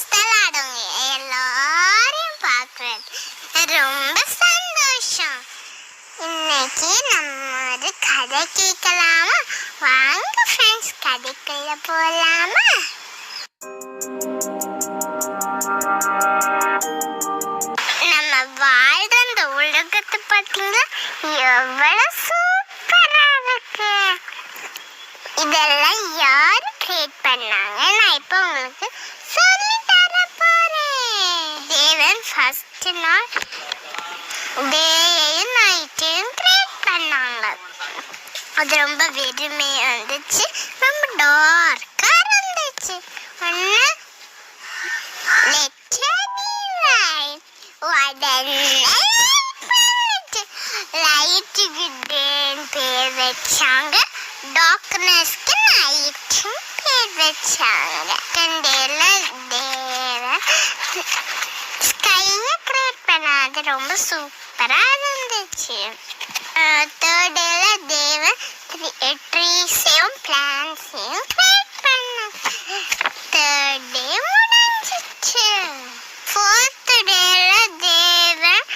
ஸ்தலாடவங்க எல்லாரையும் பார்க்குறது ரொம்ப சந்தோஷம். இன்னைக்கு நம்ம ஒரு கதை கேட்கலாமா? வாங்க ஃப்ரெண்ட்ஸ், கதைக்குள்ள போகலாமா? நம்ம வாழ்ற இந்த உலகத்தை பார்த்தீங்கன்னா எவ்வளவு சூப்பரா இருக்கு. இதெல்லாம் யாரு கிரியேட் பண்ணாங்க? நான் இப்போ உங்களுக்கு சொல்லி தர போறேன். தேவன் ஃபர்ஸ்ட் நாள் டேயையும் நைட்டையும் கிரியேட் பண்ணாங்க. அது ரொம்ப வெறுமையா இருந்துச்சு, ரொம்ப டார்க்கா இருந்துச்சு. ஒன்று லைட்டுக்கு பேர் வச்சாங்க, டார்க்னஸ்க்கு நைட்டும் பேர் வச்சாங்க. தேவன் ஸ்கையை கிரியேட் பண்ணாது, ரொம்ப சூப்பரா இருந்துச்சு. தேர்ட் டேல தேவன் ட்ரீஸையும் பிளான்ட்ஸையும் கிரியேட் பண்ணாங்க. தேர்ட் டே முடிஞ்சிச்சு. ஃபோர்த் டேல தேவன்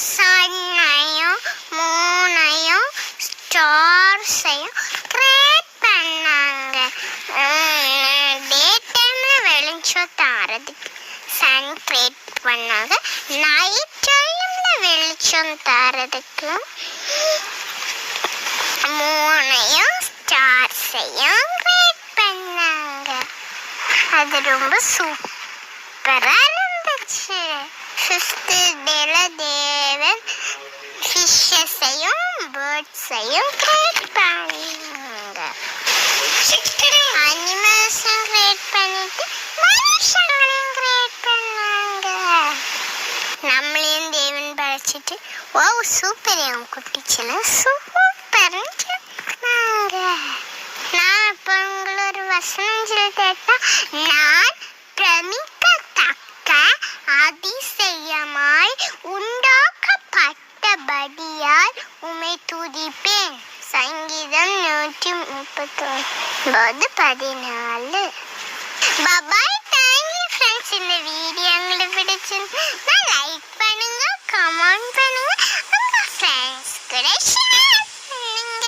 சன்னையும் மூனையும் ஸ்டார்ஸையும் கிரியேட் பண்ணாங்க. டே டைம்ல வெளிச்சம் தாரதுக்கு சன் கிரியேட் பண்ணாங்க. நைட் டைம்ல வெளிச்சம் தாரதுக்கு மூனையும் ஸ்டார்ஸையும் கிரியேட் பண்ணாங்க. அது ரொம்ப சூப்பரா இருந்துச்சு. ஃபிஃப்த் டேல தேவன் ஃபிஷ்ஷஸையும் பேர்ட்ஸையும் கிரியேட் பண்ணாங்க. அனிமல்ஸும் கிரியேட் பண்ணிட்டு மனுஷங்களையும் கிரியேட் பண்ணாங்க. நம்மளையும் தேவன் படைச்சிட்டு ஓ சூப்பர் என் குட்டிச்சுன்னு சூப்பர்னு சொன்னாங்க. நான் இப்போ உங்களோட வசனம் சொல்லி கேட்டா, நான் பிரமிக்கத்தக்க அதிசயமாய் உண்டாக்கப்பட்டபடியால் உம்மை துதிப்பேன். சங்கீதம் 139:14. பாய். Thank you friends. இந்த வீடியோ உங்களுக்கு பிடிச்சிருந்தா லைக் பண்ணுங்க, கமெண்ட் பண்ணுங்க, உங்க ஃப்ரெண்ட்ஸ் கூட